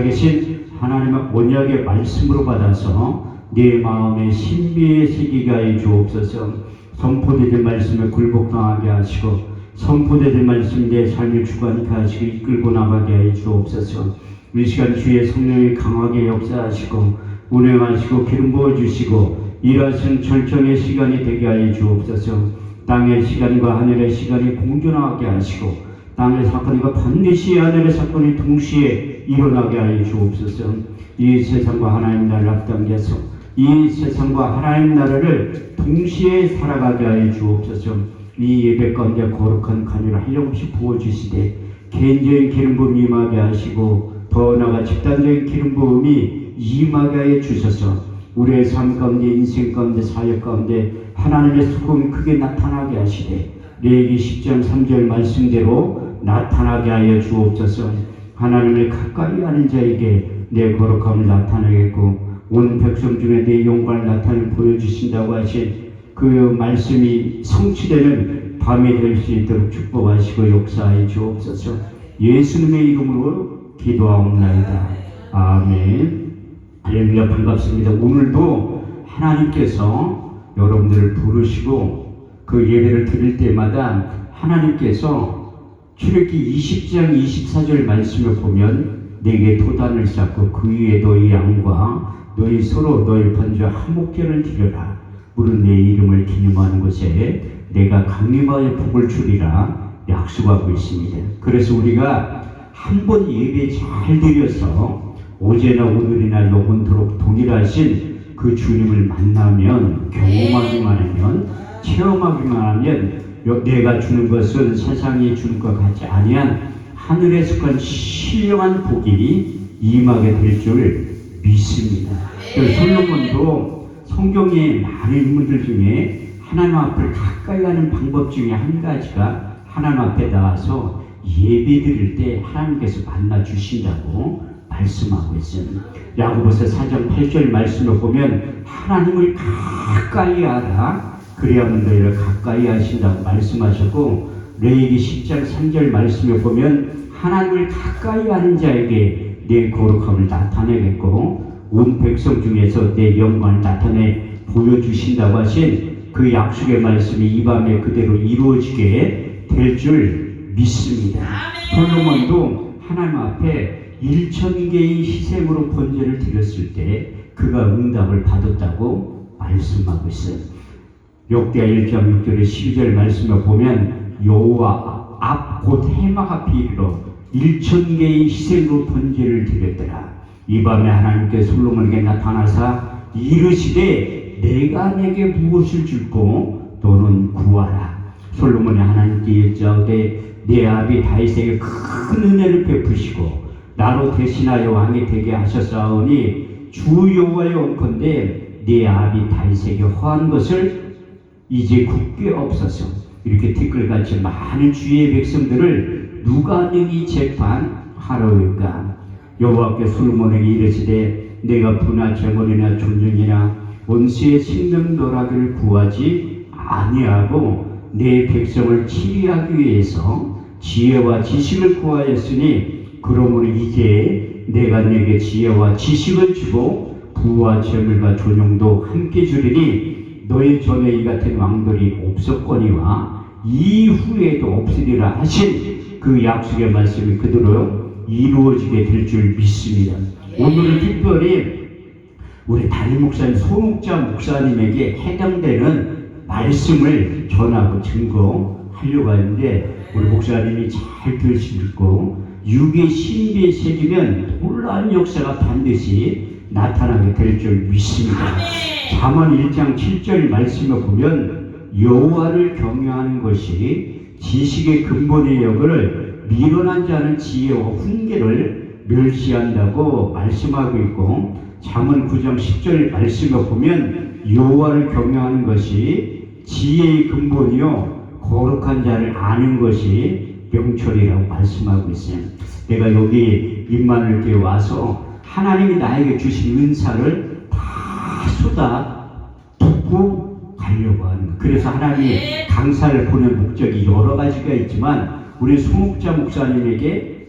계신 하나님의 언약의 말씀으로 받아서 내 마음에 신비의 세계가 하여 주옵소서. 선포되는 말씀에 굴복당하게 하시고 선포되는 말씀 내 삶을 주관케 하시고 이끌고 나가게 하여 주옵소서. 이 시간 주의 성령이 강하게 역사하시고 운행하시고 기름 부어주시고 일하시는 절정의 시간이 되게 하여 주옵소서. 땅의 시간과 하늘의 시간이 공존하게 하시고 땅의 사건과 반드시 하늘의 사건이 동시에 일어나게 하여 주옵소서. 이 세상과 하나님 나라를 앞당겨서 이 세상과 하나님 나라를 동시에 살아가게 하여 주옵소서. 이 예배 가운데 거룩한 간유를 한량없이 부어주시되 개인적인 기름 부음이 임하게 하시고 더 나아가 집단적인 기름 부음이 임하게 하여 주셔서 우리의 삶 가운데 인생 가운데 사역 가운데 하나님의 수고이 크게 나타나게 하시되 레위기 10장 3절 말씀대로 나타나게 하여 주옵소서. 하나님을 가까이 하는 자에게 내 거룩함을 나타내겠고 온 백성 중에 내 영광을 나타내 보여주신다고 하신 그 말씀이 성취되는 밤이 될 수 있도록 축복하시고 역사하여 주옵소서. 예수님의 이름으로 기도하옵나이다. 아멘. 할렐루야. 반갑습니다. 오늘도 하나님께서 여러분들을 부르시고 그 예배를 드릴 때마다 하나님께서 출애굽기 20장 24절 말씀을 보면 내게 도단을 쌓고 그 위에 너희 양과 너희 서로 너희 번제와 화목제를 드려라. 물은 내 이름을 기념하는 곳에 내가 강림하여 복을 주리라 약속하고 있습니다. 그래서 우리가 한 번 예배 잘 드려서 어제나 오늘이나 영원토록 동일하신 그 주님을 만나면 경험하기만 하면 체험하기만 하면 내가 주는 것은 세상이 주는 것 같지 아니한 하늘에 속한 신령한 복이 임하게 될 줄 믿습니다. 솔로몬도 성경의 많은 인물들 중에 하나님 앞을 가까이 가는 방법 중에 한 가지가 하나님 앞에 나와서 예배 드릴 때 하나님께서 만나 주신다고 말씀하고 있습니다. 야고보서 4장 8절 말씀을 보면 하나님을 가까이 하라 그리하면 너희를 가까이 하신다고 말씀하셨고 레위기 10장 3절 말씀을 보면 하나님을 가까이 하는 자에게 내 거룩함을 나타내겠고 온 백성 중에서 내 영광을 나타내 보여주신다고 하신 그 약속의 말씀이 이 밤에 그대로 이루어지게 될 줄 믿습니다. 솔로몬도 하나님 앞에 1,000개의 희생으로 번제를 드렸을 때 그가 응답을 받았다고 말씀하고 있어요. 역대하 1장 6절에 12절 말씀을 보면 여호와 앞 곧 해막 앞에 이르러 1,000개의 희생으로 번제를 드렸더라. 이 밤에 하나님께 솔로몬에게 나타나사 이르시되 내가 내게 무엇을 줄고 너는 구하라. 솔로몬이 하나님께 여짜오되 내 아비 다윗에게 큰 은혜를 베푸시고 나로 대신하여 왕이 되게 하셨사오니 주 여호와의 원컨대 내 아비 다윗에게 허한 것을 이제 굳게 없어서 이렇게 티끌같이 많은 주의 백성들을 누가 능히 재판하러일까. 여호와께 솔로몬에게 이르시되 내가 부나 재물이나 존중이나 원수의 생명노라기를 구하지 아니하고 내 백성을 치리하기 위해서 지혜와 지식을 구하였으니 그러므로 이제 내가 내게 지혜와 지식을 주고 부와 재물과 존용도 함께 주리니 너희 전에 이 같은 왕들이 없었거니와 이후에도 없으리라 하신 그 약속의 말씀이 그대로 이루어지게 될 줄 믿습니다. 오늘은 특별히 우리 담임 목사님 손옥자 목사님에게 해당되는 말씀을 전하고 증거하려고 하는데 우리 목사님이 잘 들으시고 육의 신비에 새기면 놀라운 역사가 반드시 나타나게 될 줄 믿습니다. 잠언 1장 7절 말씀을 보면 여호와를 경외하는 것이 지식의 근본의 역을 미련한 자는 지혜와 훈계를 멸시한다고 말씀하고 있고 잠언 9장 10절 말씀을 보면 여호와를 경외하는 것이 지혜의 근본이요 거룩한 자를 아는 것이 명철이라고 말씀하고 있어요. 내가 여기 임마누엘교회 와서 하나님이 나에게 주신 은사를 다 쏟아 붓고 가려고 하는 거예요. 그래서 하나님이 강사를 보낸 목적이 여러 가지가 있지만 우리 송옥자 목사님에게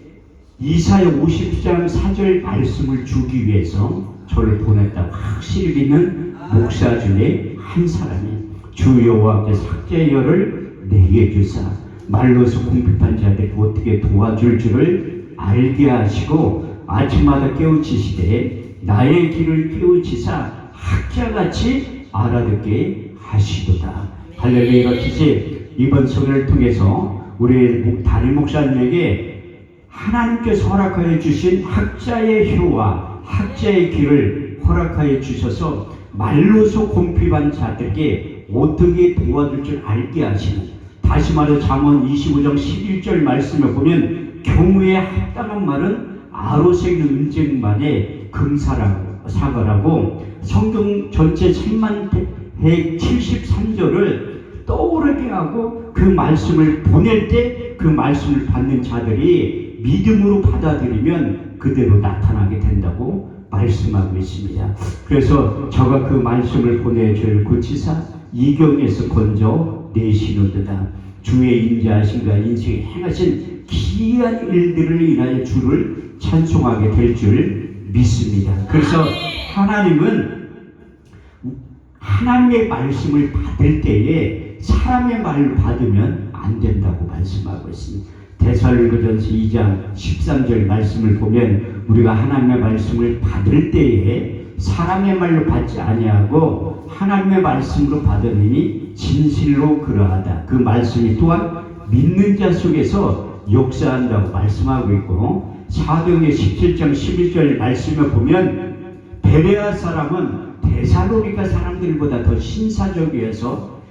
이사야 50장 4절 말씀을 주기 위해서 저를 보냈다고 확실히 믿는 목사 중에 한 사람이 주 여호와께서 학자의 열을 내게 주사 말로서 궁핍한 자들이 어떻게 도와줄 줄을 알게 하시고 아침마다 깨우치시되 나의 길을 깨우치사 학자같이 알아듣게 하시도다. 할렐루야. 이렇게 이번 설교를 통해서 우리 담임 목사님에게 하나님께서 허락하여 주신 학자의 혀와 학자의 길을 허락하여 주셔서 말로서 궁핍한 자들에게 어떻게 도와줄 줄 알게 하시는, 다시 말해 잠언 25장 11절 말씀을 보면 경우에 합당한 말은 아로새는 은쟁반에 금사과라고 성경 전체 3173절을 떠오르게 하고 그 말씀을 보낼 때 그 말씀을 받는 자들이 믿음으로 받아들이면 그대로 나타나게 된다고 말씀하고 있습니다. 그래서 저가 그 말씀을 보내줄 구치사 이경에서 건져 내시노도다. 주의 인자하신가 인생에 행하신 기이한 일들을 인하여 주를 찬송하게 될 줄 믿습니다. 그래서 하나님은 하나님의 말씀을 받을 때에 사람의 말을 받으면 안 된다고 말씀하고 있습니다. 데살로니가전서 2장 13절 말씀을 보면 우리가 하나님의 말씀을 받을 때에 사람의 말로 받지 아니하고 하나님의 말씀으로 받으니 진실로 그러하다. 그 말씀이 또한 믿는 자 속에서 역사한다고 말씀하고 있고, 사도행전 17장 11절 말씀을 보면 베레아 사람은 데살로니가 사람들보다 더 신사적이어서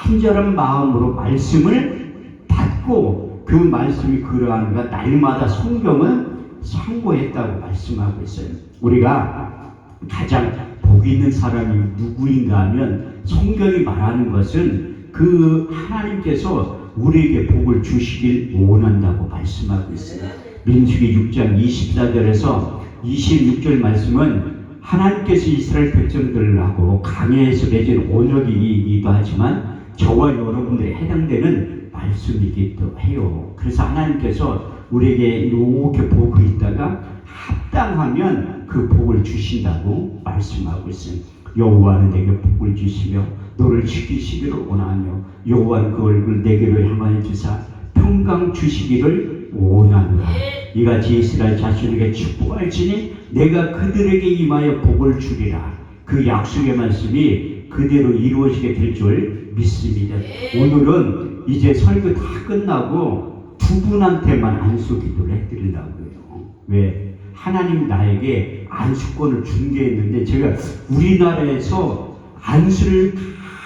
간절한 마음으로 말씀을 받고 그 말씀이 그러한가 날마다 성경은 상고했다고 말씀하고 있어요. 우리가 가장 복 있는 사람이 누구인가 하면 성경이 말하는 것은 그 하나님께서 우리에게 복을 주시길 원한다고 말씀하고 있어요. 민수기 6장 24절에서 26절 말씀은 하나님께서 이스라엘 백성들하고 강해에서 맺은 언약이기도 하지만 저와 여러분들에 해당되는 말씀이기도 해요. 그래서 하나님께서 우리에게 이렇게 복을 있다가 합당하면 그 복을 주신다고 말씀하고 있습니다. 여호와는 내게 복을 주시며 너를 지키시기를 원하며 여호와는 그 얼굴 내게로 향하여 주사 평강 주시기를 원하노라. 이같이 이스라엘 자손에게 축복할지니 내가 그들에게 임하여 복을 주리라. 그 약속의 말씀이 그대로 이루어지게 될 줄 믿습니다. 오늘은 이제 설교 다 끝나고 두 분한테만 안수 기도를 해드리려고요. 왜? 하나님 나에게 안수권을 준 게 있는데, 제가 우리나라에서 안수를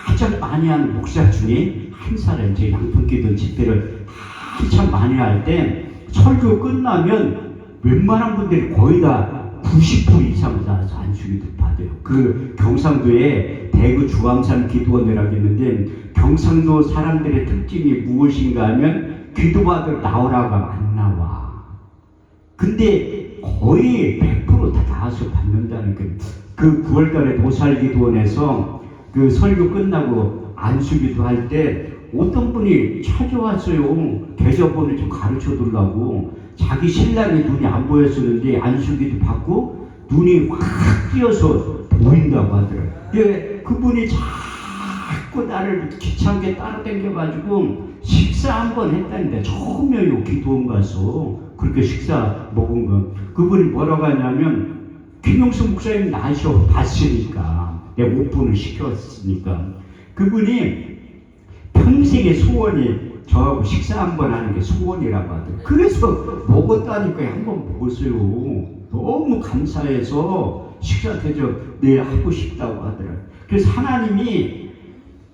가장 많이 하는 목사 중에 한 사람, 제 양품기도 집회를 한참 많이 할 때 설교 끝나면 웬만한 분들이 거의 다 90% 이상 다 안수기도 받아요. 그 경상도에 대구 주암산 기도원이라고 있는데, 경상도 사람들의 특징이 무엇인가 하면 기도받으러 나오라고 하면 안 나와. 근데 거의 100% 다 나와서 받는다니까. 그 9월달에 도살기도원에서 그 설교 끝나고 안수기도 할 때 어떤 분이 찾아왔어요. 계좌번호 좀 가르쳐 주려고. 자기 신랑이 눈이 안 보였었는데 안수기도 받고 눈이 확 띄어서 보인다고 하더라고요. 근데 그분이 자꾸 나를 귀찮게 따라다녀가지고 식사 한번 했다는데 처음이에요. 기도원 가서 그렇게 식사 먹은 거. 그분이 뭐라고 하냐면, 김용수 목사님 나셔 봤으니까 내가 오픈을 시켰으니까 그분이 평생의 소원이 저하고 식사 한번 하는 게 소원이라고 하더라고요. 그래서 먹었다니까 한번 먹었어요. 너무 감사해서 식사 대접 내일 하고 싶다고 하더라고요. 그래서 하나님이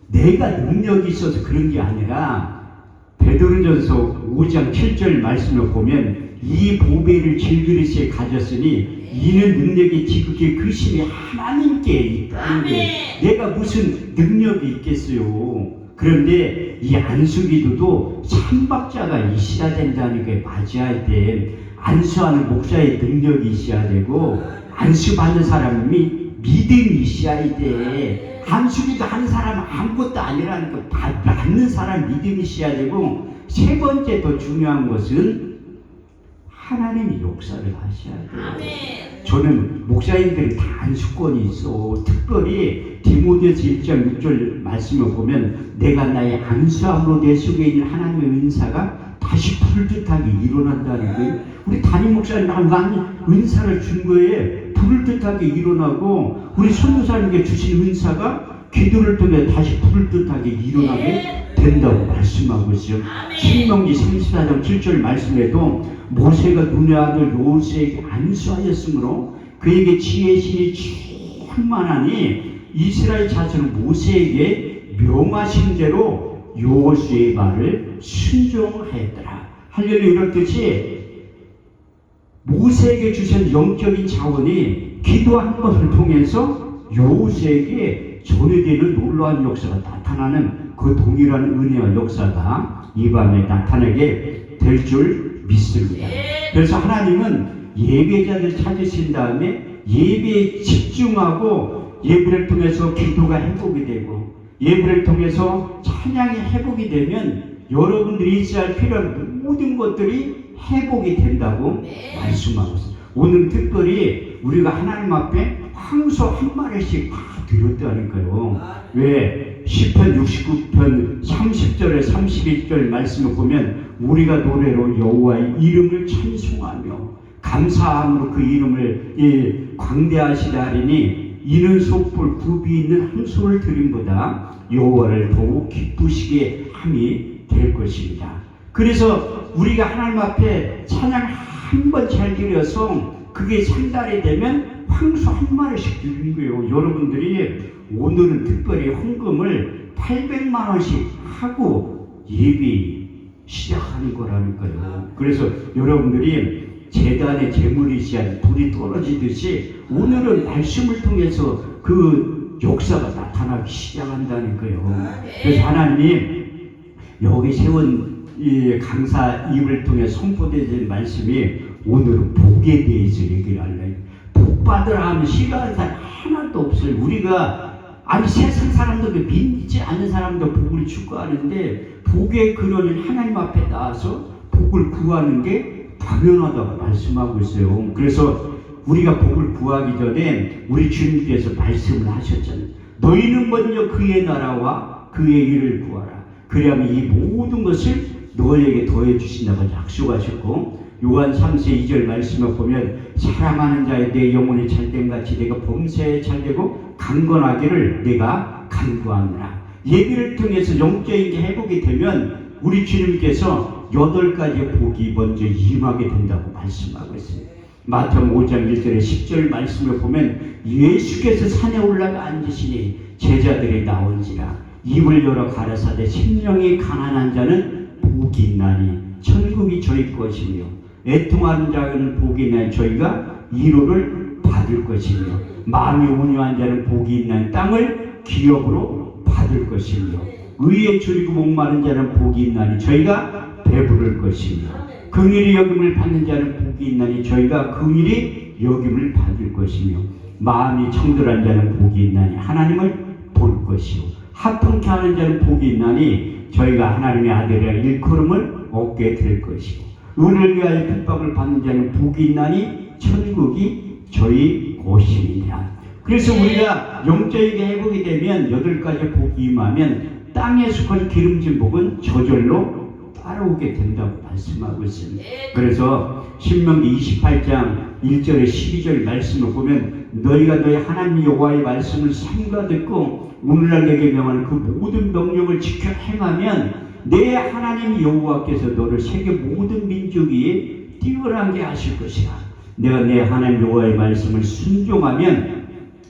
내가 능력이 있어서 그런 게 아니라 베드로전서 5장 7절 말씀을 보면 이 보배를 질그릇에 가졌으니 이는 능력이 지극히 크심이 하나님께 있다는 게, 내가 무슨 능력이 있겠어요. 그런데 이 안수기도도 참박자가 있어야 된다는 게 맞아야 돼. 안수하는 목사의 능력이 있어야 되고 안수받는 사람이 믿음이 있어야 돼. 안수기도 하는 사람은 아무것도 아니라는 거, 받는 사람 믿음이 있어야 되고, 세 번째 더 중요한 것은 하나님이 역사를 하셔야 돼요. 아멘. 저는 목사님들이 다 안수권이 있어. 특별히 디모데서 1장 6절 말씀을 보면 내가 나의 안수함으로 내 속에 있는 하나님의 은사가 다시 불듯하게 일어난다는 거예요. 우리 담임 목사님 난 은사를 준 거에 불듯하게 일어나고 우리 선교사님께 주신 은사가 기도를 통해 다시 불듯하게 일어나게 된다고 말씀하고 있어요. 신명기 34장 7절 말씀에도 모세가 눈의 아들 요셉에게 안수하였으므로 그에게 지혜의 신이 충만하니 이스라엘 자손은 모세에게 명하신 대로 여호수아의 말을 순종하였더라. 할렐루야. 이렇듯이 모세에게 주신 영적인 자원이 기도 한 번을 통해서 여호수아에게 전해지는 놀라운 역사가 나타나는 그 동일한 은혜와 역사가 이 밤에 나타나게 될 줄 믿습니다. 그래서 하나님은 예배자를 찾으신 다음에 예배에 집중하고 예배를 통해서 기도가 회복이 되고 예배를 통해서 찬양이 회복이 되면 여러분들이 있어야 할 필요한 모든 것들이 회복이 된다고 말씀하고 있습니다. 오늘 특별히 우리가 하나님 앞에 황소 한 마리씩 다 드렸다니까요. 왜? 시편 69편 30절에 31절 말씀을 보면 우리가 노래로 여호와의 이름을 찬송하며 감사함으로 그 이름을 광대하시다 하리니 이는 속불 굽이 있는 황소를 드림보다 여호와를 더욱 기쁘시게 함이 될 것입니다. 그래서 우리가 하나님 앞에 찬양 한 번 잘 드려서 그게 상달이 되면 황소 한 마리씩 드리는 거예요. 여러분들이 오늘은 특별히 헌금을 800만 원씩 하고 예비 시작하는 거라니까요. 그래서 여러분들이 재단의 재물이 시한 불이 떨어지듯이 오늘은 말씀을 통해서 그 역사가 나타나기 시작한다니까요. 그래서 하나님이 여기 세운 이 강사 입을 통해 선포되는 말씀이 오늘은 복에 대해서 얘기를 할래요. 복 받으라 하면 싫어하는 사람 하나도 없어요. 우리가 아니 세상 사람들도 믿지 않는 사람도 복을 추구하는데 복의 근원인 하나님 앞에 나와서 복을 구하는 게 당연하다고 말씀하고 있어요. 그래서 우리가 복을 구하기 전에 우리 주님께서 말씀을 하셨잖아요. 너희는 먼저 그의 나라와 그의 일을 구하라. 그리하면 이 모든 것을 너희에게 더해 주신다고 약속하셨고 요한 3세 2절 말씀을 보면 사랑하는 자의 내 영혼이 잘됨같이 내가 범사에 잘되고 강건하기를 내가 간구하노라. 예배를 통해서 영적인 게 회복이 되면 우리 주님께서 8가지의 복이 먼저 임하게 된다고 말씀하고 있습니다. 마태복음 5장 1절에 10절 말씀을 보면 예수께서 산에 올라가 앉으시니 제자들이 나온지라 입을 열어 가라사대 심령이 가난한 자는 복이 있나니 천국이 저희 것이며 애통하는 자는 복이 있나니 저희가 위로를 받을 것이며 마음이 온유한 자는 복이 있나니 땅을 기업으로 받을 것이며 의에 줄이고 목마른 자는 복이 있나니 저희가 배부를 것이며 긍휼히 여김을 받는 자는 복이 있나니 저희가 긍휼히 여김을 받을 것이며 마음이 청결한 자는 복이 있나니 하나님을 볼 것이요 합통케 하는 자는 복이 있나니 저희가 하나님의 아들이라 일컬음을 얻게 될 것이고 은을 위하여 핍박을 받는 자는 복이 있나니 천국이 저희 곳이니라. 그래서 우리가 영적인 회복이 되면 8가지 복이 임하면 땅에 속한 기름진 복은 저절로 따라오게 된다고 말씀하고 있습니다. 그래서 신명기 28장 1절에 12절 말씀을 보면 너희가 너희 하나님 여호와의 말씀을 삼가 듣고 오늘날 내게 명하는 그 모든 명령을 지켜 행하면 내 하나님 여호와께서 너를 세계 모든 민족이 뛰어나게 하실 것이라. 내가 내 하나님 여호와의 말씀을 순종하면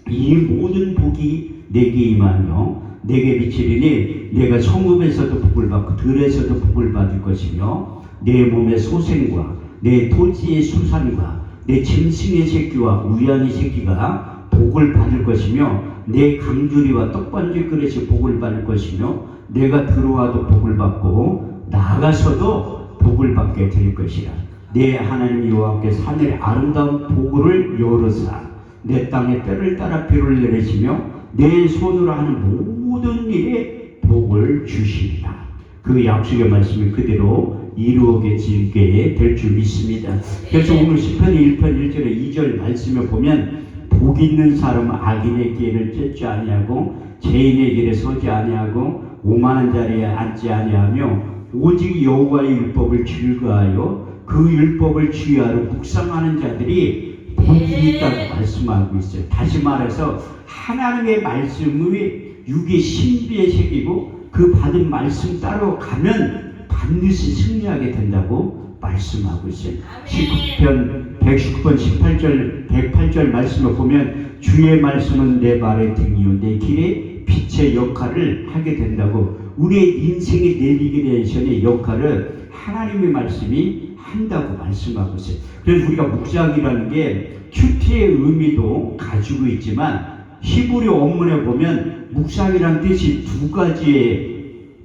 이 모든 복이 내게 임하며 내게 비치리니 내가 성읍에서도 복을 받고 들에서도 복을 받을 것이며 내 몸의 소생과 내 토지의 수산과 내 짐승의 새끼와 우양의 새끼가 복을 받을 것이며 내 강주리와 떡반죽 그릇이 복을 받을 것이며 내가 들어와도 복을 받고 나가서도 복을 받게 될 것이라. 내 하나님 여호와께서 하늘의 아름다운 복을 열으사 내 땅에 뼈를 따라 비를 내리시며 내 손으로 하는 모든 일에 복을 주시리라. 그 약속의 말씀이 그대로 이루어지게 될 줄 믿습니다. 그래서 오늘 시편 1편 1절에 2절 말씀을 보면 복 있는 사람은 악인의 길을 쫓지 아니하고 죄인의 길에 서지 아니하고 오만한 자리에 앉지 아니하며 오직 여호와의 율법을 즐거하여 그 율법을 주의하러 묵상하는 자들이 복이 있다고 말씀하고 있어요. 다시 말해서 하나님의 말씀의 육의 신비에 새기고 그 받은 말씀 따로 가면 반드시 승리하게 된다고 말씀하고 있어요. 시편 119편 18절 108절 말씀을 보면 주의 말씀은 내 발의 등이요 내 길에 빛의 역할을 하게 된다고 우리의 인생의 내비게이션의 역할을 하나님의 말씀이 한다고 말씀하고 있어요. 그래서 우리가 묵상이라는 게 큐티의 의미도 가지고 있지만 히브리 원문에 보면 묵상이라는 뜻이 두 가지의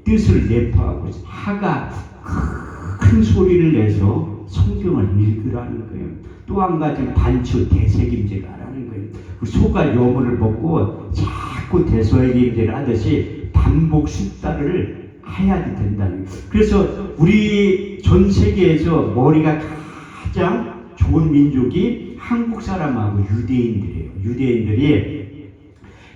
뜻을 내포하고 있어요. 하가 큰 소리를 내서 성경을 읽으라는 거예요. 또 한 가지는 반추 대책임제라는 거예요. 소가 여물을 먹고 자꾸 대소책임제를 하듯이 반복 숙달을 해야 된다는 거예요. 그래서 우리 전 세계에서 머리가 가장 좋은 민족이 한국 사람하고 유대인들이에요. 유대인들이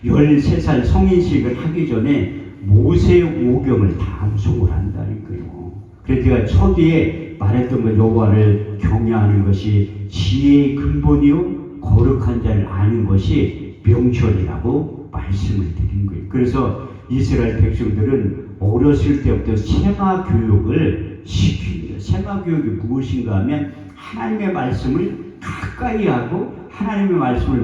13살 성인식을 하기 전에 모세오경을 다 암송을 한다는 거예요. 그래서 제가 초기에 말했던 것 여호와를 경외하는 것이 지혜의 근본이요 거룩한 자를 아는 것이 명철이라고 말씀을 드린 거예요. 그래서 이스라엘 백성들은 어렸을 때부터 세마 교육을 시킵니다. 세마 교육이 무엇인가 하면 하나님의 말씀을 가까이 하고 하나님의 말씀을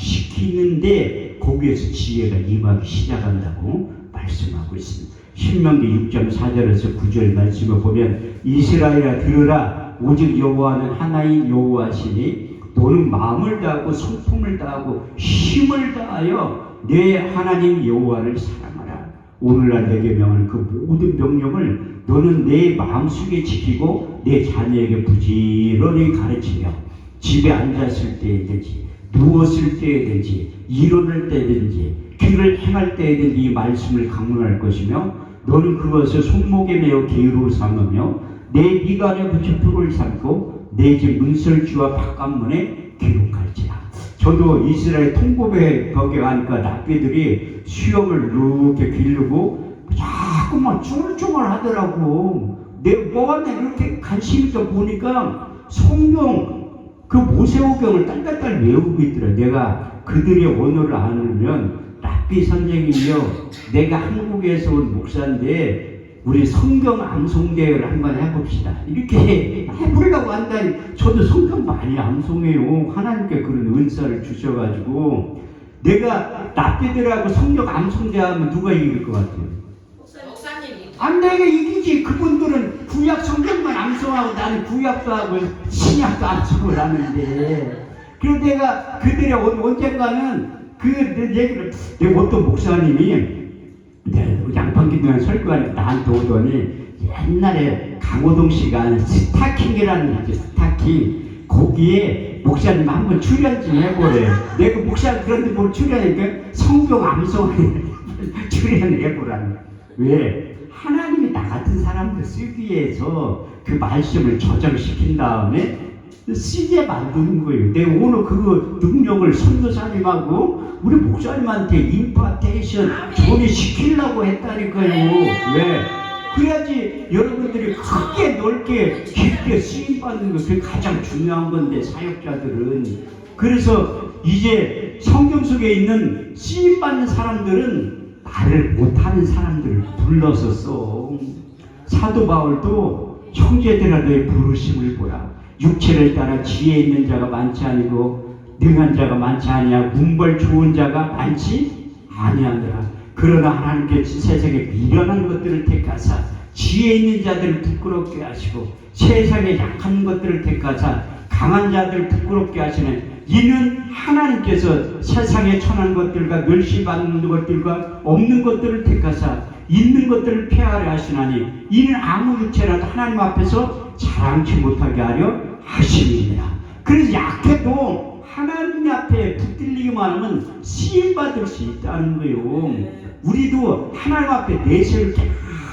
묵상시키는데 거기에서 지혜가 임하기 시작한다고 말씀하고 있습니다. 신명기 6장 4절에서 9절 말씀을 보면 이스라엘아 들으라 오직 여호와는 하나인 여호와시니 너는 마음을 다하고 성품을 다하고 힘을 다하여 내 하나님 여호와를 사랑하라. 오늘날 내게 명하는 그 모든 명령을 너는 내 마음속에 지키고 내 자녀에게 부지런히 가르치며 집에 앉았을 때든지 누웠을 때든지 일어날 때든지 길을 행할 때든지 이 말씀을 강론할 것이며 너는 그것을 손목에 매어 기으로 삼으며 내 미간에 붙여 표를 삼고 내 집 문설주와 바깥문에 기록할지라. 저도 이스라엘 통곡에 거기 가니까 납비들이 수염을 이렇게 기르고 자꾸만 쭈글쭈글 하더라고. 뭐가 이렇게 관심 있어 보니까 성경 그 모세오경을 딸딸딸 외우고 있더라. 내가 그들의 언어를 알면 랍비 선생님이요 내가 한국에서 온 목사인데 우리 성경 암송대회를 한번 해봅시다. 이렇게 해보려고 한다니 저도 성경 많이 암송해요. 하나님께 그런 은사를 주셔가지고 내가 랍비들하고 성경 암송대회 하면 누가 이길 것 같아요? 목사님이. 안 내가 이기지. 그분들은 구약 성경만 암송하고 나는 구약도 하고 신약도 암송을 하는데 그리고 내가 그들의 언젠가는 그 얘기를 내가 어떤 목사님이 양판기도에 설교하니까 나한테 오더니 옛날에 강호동 씨가 하는 스타킹이라는 게 스타킹 거기에 목사님 한번 출연 좀 해보래. 내가 목사 그런데 뭘 출연하니까 성경 암송 출연을 해보라는. 왜? 하나님이 나 같은 사람들 쓰기 위해서 그 말씀을 저장시킨 다음에 쓰게 만드는 거예요. 내가 오늘 그 능력을 선교사님하고 우리 목사님한테 임파테이션 전이시키려고 했다니까요. 왜? 그래야지 여러분들이 크게 넓게 깊게 쓰임받는 거 그게 가장 중요한 건데 사역자들은. 그래서 이제 성경 속에 있는 쓰임받는 사람들은 말을 못하는 사람들을 불러서 써. 사도 바울도 형제들아 너의 부르심을 보라. 육체를 따라 지혜 있는 자가 많지 아니고 능한 자가 많지 아니하고 문벌 좋은 자가 많지 아니하더라. 그러나 하나님께 세상에 미련한 것들을 택하사 지혜 있는 자들을 부끄럽게 하시고 세상에 약한 것들을 택하사 강한 자들을 부끄럽게 하시는 이는 하나님께서 세상에 천한 것들과 멸시받는 것들과 없는 것들을 택하사 있는 것들을 폐하려 하시나니 이는 아무 육체라도 하나님 앞에서 자랑치 못하게 하려 하심이니라. 그래서 약해도 하나님 앞에 붙들리기만 하면 쓰임받을 수 있다는 거예요. 우리도 하나님 앞에 내세울 게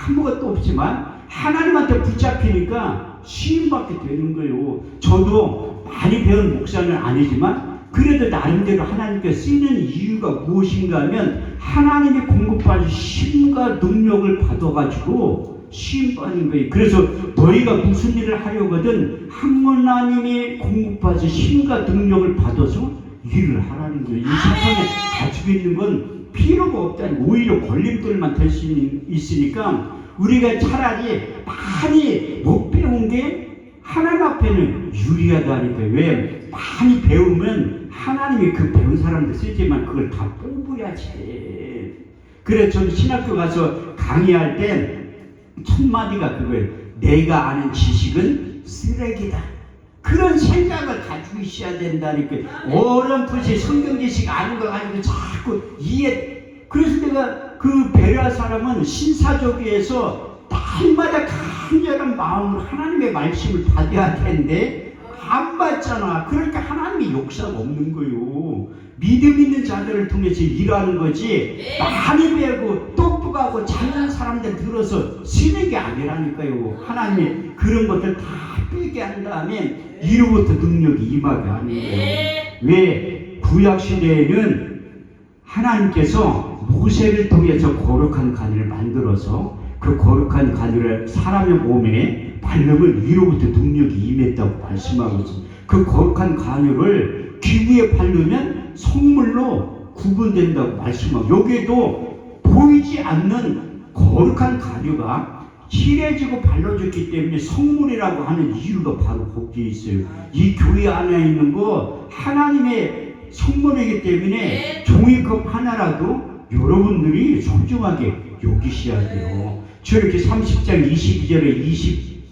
아무것도 없지만 하나님한테 붙잡히니까 시험받게 되는 거예요. 저도 많이 배운 목사는 아니지만 그래도 나름대로 하나님께 쓰이는 이유가 무엇인가 하면 하나님이 공급받은 힘과 능력을 받아가지고 시험받는 거예요. 그래서 너희가 무슨 일을 하려거든 하나님이 공급받은 힘과 능력을 받아서 일을 하라는 거예요. 이 세상에 가지고 있는 건 필요가 없다니 오히려 걸림돌만 될 수 있으니까 우리가 차라리 많이 못 배운 게 하나님 앞에는 유리하다니까. 왜? 많이 배우면 하나님이 그 배운 사람들 쓰지만 그걸 다 뽑으야지. 그래 저는 신학교 가서 강의할 때 첫 마디가 그거예요. 내가 아는 지식은 쓰레기다. 그런 생각을 가지고 있어야 된다니까. 어렴풋이 성경 지식 아는 거 가지고 자꾸 그래서 내가 그 베레아 사람은 신사적에서 날마다 간절한 마음으로 하나님의 말씀을 받아야 되는데 안 받잖아. 그러니까 하나님의 역사가 없는 거예요. 믿음 있는 자들을 통해서 일하는 거지 많이 배우고 똑똑하고 잘난 사람들 들어서 쓰는 게 아니라니까요. 하나님이 그런 것들 다 빼게 한 다음에 이로부터 능력이 임하게 하는 거예요. 왜? 구약시대에는 하나님께서 모세를 통해서 거룩한 간을 만들어서 그 거룩한 간을 사람의 몸에 바르면 이로부터 능력이 임했다고 말씀하고 있습니다. 그 거룩한 간을 기구에 바르면 성물로 구분된다고 말씀하고 여기에도 보이지 않는 거룩한 간유가 칠해지고 발라졌기 때문에 성물이라고 하는 이유가 바로 거기에 있어요. 이 교회 안에 있는 거 하나님의 성물이기 때문에 종이컵 하나라도 여러분들이 소중하게 여기셔야 돼요. 저렇게 30장 22절에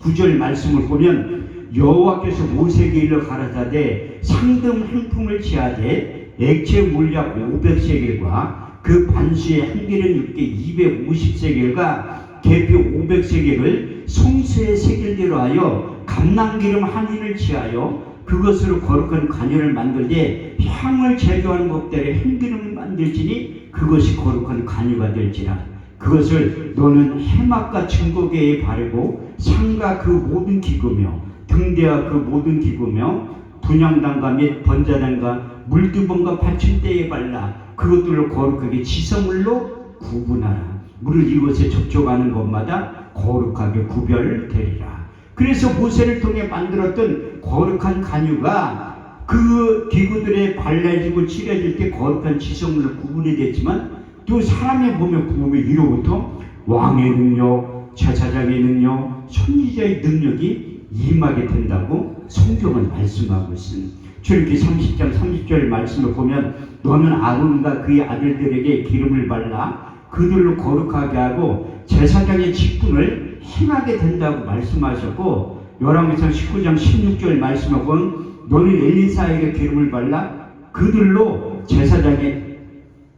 29절 말씀을 보면 여호와께서 모세에게 일러 가라사대 상금 한 품을 취하되 액체 물약 500세겔과 그 반수의 한 개는 육개 250세겔과 계표 500세겔을 송수의 세겔대로 하여 감람기름 한 인을 취하여 그것으로 거룩한 관유를 만들되 향을 제조하는 법대로 향기름을 만들지니 그것이 거룩한 관유가 될지라. 그것을 너는 해막과 증거계에 바르고 상과 그 모든 기구며 등대와 그 모든 기구며 분향단과 및 번자단과 물두번과 받침대에 발라 그것들로 거룩하게 지성물로 구분하라. 물을 이것에 접촉하는 것마다 거룩하게 구별되리라. 그래서 모세를 통해 만들었던 거룩한 간유가 그 기구들에 발라지고 칠해질 때 거룩한 지성물로 구분이 됐지만 또 사람의 몸에 구우면 이로부터 왕의 능력, 제사장의 능력, 선지자의 능력이 임하게 된다고 성경은 말씀하고 있습니다. 출애굽기 30장 30절 말씀을 보면 너는 아론과 그의 아들들에게 기름을 발라 그들로 거룩하게 하고 제사장의 직분을 행하게 된다고 말씀하셨고 열왕기상 19장 16절 말씀을 보면 너는 엘리사에게 기름을 발라 그들로 제사장의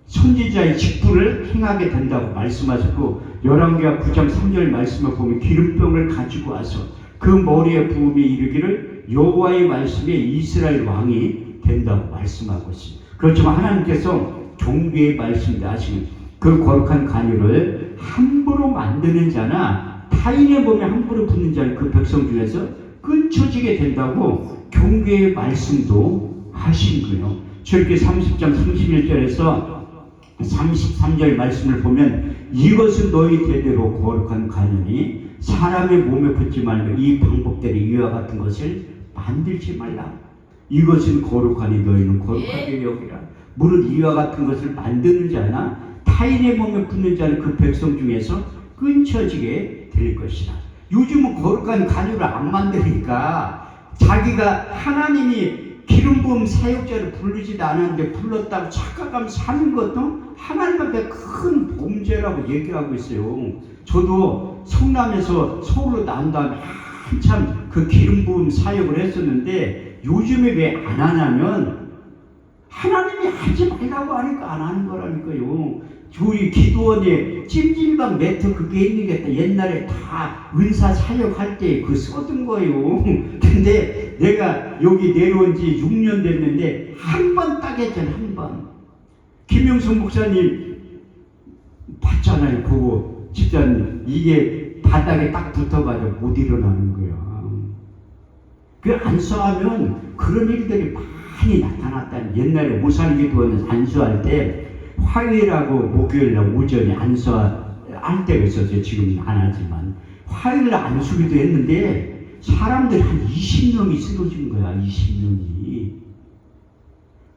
선지자의 직분을 행하게 된다고 말씀하셨고 열왕기하 9장 3절 말씀을 보면 기름병을 가지고 와서 그 머리에 부음이 이르기를 여호와의 말씀에 이스라엘 왕이 된다고 말씀하고 있습니다. 그렇지만 하나님께서 종교의 말씀을 하시는 그 거룩한 간유를 함부로 만드는 자나 타인의 몸에 함부로 붙는 자는 그 백성 중에서 끊쳐지게 된다고 종교의 말씀도 하신 거예요. 저렇게 30장 31절에서 33절 말씀을 보면 이것은 너희 대대로 거룩한 간유니 사람의 몸에 붙지 말고 이 방법대로 이와 같은 것을 만들지 말라. 이것은 거룩하니 너희는 거룩하게 여기라. 무릇 이와 같은 것을 만드는 자나 타인의 몸에 붙는 자는 그 백성 중에서 끊쳐지게 될 것이다. 요즘은 거룩한 간유를 안 만드니까 자기가 하나님이 기름 부음 사역자를 부르지도 않았는데 불렀다고 착각하면서 사는 것도 하나님 앞에 큰 범죄라고 얘기하고 있어요. 저도 성남에서 서울로 나온 다음에 한참 그 기름 부음 사역을 했었는데 요즘에 왜 안 하냐면 하나님이 하지 말라고 하니까 안 하는 거라니까요. 우리 기도원에 찜질방 매트 그게 있는 게 옛날에 다 은사 사역할 때 그 써둔 거예요. 근데 내가 여기 내려온 지 6년 됐는데 한 번 따겠잖아. 한 번. 김영성 목사님 봤잖아요. 그거 집사님 이게 바닥에 딱 붙어가지고 못 일어나는 거야. 그 안수하면 그런 일들이 많이 나타났다는. 옛날에 모살기도원에서 안수할 때 화요일하고 목요일날 오전에 안수할 때가 있었어요. 지금은 안 하지만 화요일날 안수기도 했는데 사람들이 한 20명이 쓰러진 거야. 20명이.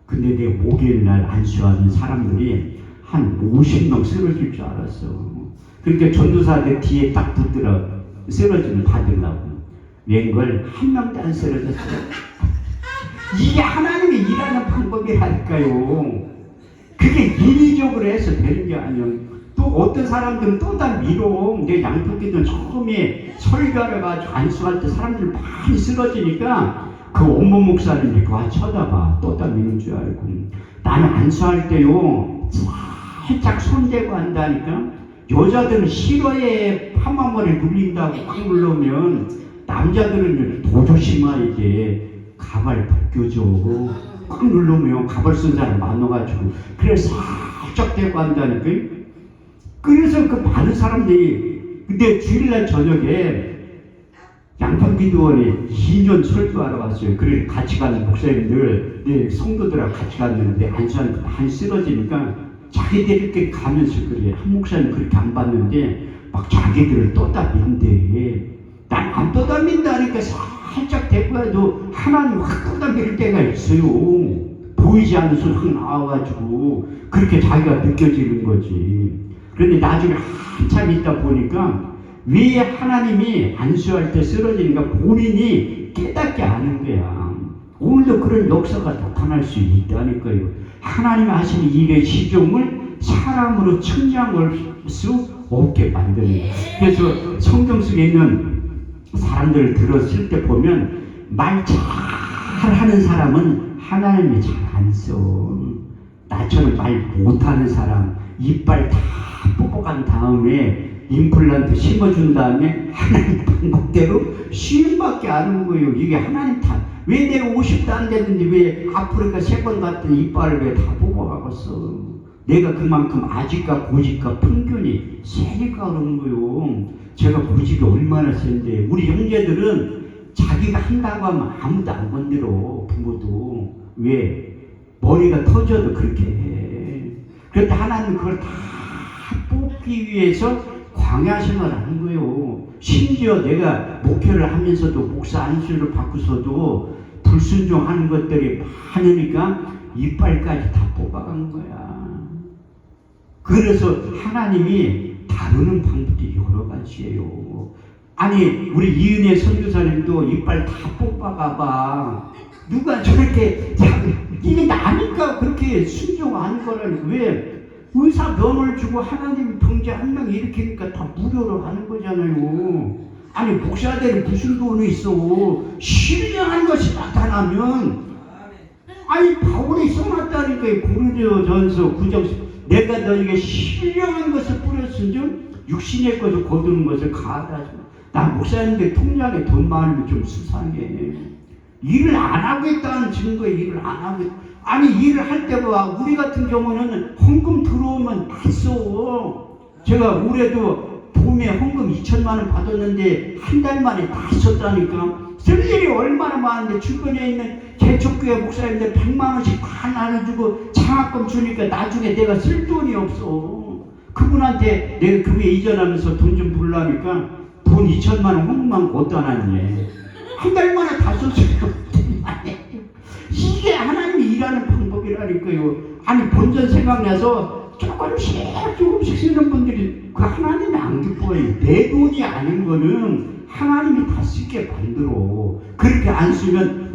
근데 내가 목요일날 안수하는 사람들이 한 50명 쓰러질 줄 알았어. 그러니까 전도사들 뒤에 딱 붙들어 쓰러지면 받으려고. 웬걸 한 명도 안 쓰러졌어요. 이게 하나님이 일하는 방법이라니까요. 그게 인위적으로 해서 되는 게 아니야. 또 어떤 사람들은 또 다 밀어. 내 양평기도 처음에 설교하러 가지고 안수할 때 사람들 많이 쓰러지니까 그 원모 목사님이 그거 쳐다봐. 또 다 미는 줄 알고. 나는 안수할 때요 살짝 손대고 한다니까. 여자들은 싫어해. 파마머리 눌린다고 꽉 눌러면 남자들은 도조심하 이게 가발 벗겨져. 꽉 누르면 가발 쓴 사람 많아가지고 그래서 살짝 대고 한다니까. 그래서 그 많은 사람들이. 근데 주일날 저녁에 양평기도원에 2년 설교하러 갔어요. 그래 같이 가는 목사님들, 네, 성도들하고 같이 갔는데 안수하니까 많이 쓰러지니까 자기들이 이렇게 가면서 그래. 한 목사님 그렇게 안 봤는데 막 자기들을 떠다민대. 난 안 떠다민다니까. 살짝 대고 해도 하나님 확 떠다밀 때가 있어요. 보이지 않는 손 확 나와가지고 그렇게 자기가 느껴지는 거지. 그런데 나중에 한참 있다 보니까 왜 하나님이 안수할 때 쓰러지니까 본인이 깨닫게 아는 거야. 오늘도 그런 역사가 나타날 수 있다니까요. 하나님 하시는 일의 시종을 사람으로 측량할 수 없게 만드는 거예요. 그래서 성경 속에 있는 사람들을 들었을 때 보면 말 잘하는 사람은 하나님이 잘 안 써. 나처럼 말 못하는 사람 이빨 다 뽑아간 다음에 임플란트 심어준 다음에 하나님 방법대로 쉼밖에 안 하는 거예요. 이게 하나님 탓. 왜 내가 50도 안 됐는데 왜 아프리카 3번 갔더니 이빨을 왜 다 뽑아가겠어. 내가 그만큼 아직과 고집과 편견이 세니까 그런 거예요. 제가 고집이 얼마나 센데. 우리 형제들은 자기가 한다고 하면 아무도 안 건드려. 부모도. 왜? 머리가 터져도 그렇게 해. 그런데 하나님은 그걸 다 뽑기 위해서 광야 생활을 하는 거예요. 심지어 내가 목회를 하면서도 목사 안수를 받고서도 불순종하는 것들이 많으니까 이빨까지 다 뽑아간 거야. 그래서 하나님이 다루는 방법이 여러 가지예요. 아니 우리 이은혜 선교사님도 이빨 다 뽑아가봐. 누가 저렇게 이게 나니까 그렇게 순종하는 거라니. 왜? 의사 명을 주고 하나님 병자 한 명 일으키니까 다 무료로 하는 거잖아요. 아니 목사들이 무슨 돈이 있어. 신령한 것이 나타나면. 아니 바울이 써놨다니까요. 고린도전서 9장 내가 너에게 신령한 것을 뿌렸은즉 육신의 것을 거두는 것을 가하다. 나 목사님들 통장에 돈 많으면 좀 수상해. 일을 안 하고 있다는 증거에 일을 안 하고 있다. 아니 일을 할 때가 우리 같은 경우는 헌금 들어오면 다 써. 제가 올해도 봄에 헌금 2천만 원 받았는데 한 달 만에 다 썼다니까. 쓸 일이 얼마나 많은데 주변에 있는 개척교회 목사님들 100만 원씩 다 나눠주고 장학금 주니까 나중에 내가 쓸 돈이 없어. 그분한테 내가 교회 이전하면서 돈 좀 불라니까 돈 2천만 원 헌금만 어디다 놨니? 한 달 만에 다 썼어요. 이게 하나님이 일하는 방법이라니까요. 아니 본전 생각나서 조금씩 쓰는 분들이 그 하나님이 안 기뻐해요. 내 돈이 아닌 거는 하나님이 다 쓰게 만들어. 그렇게 안 쓰면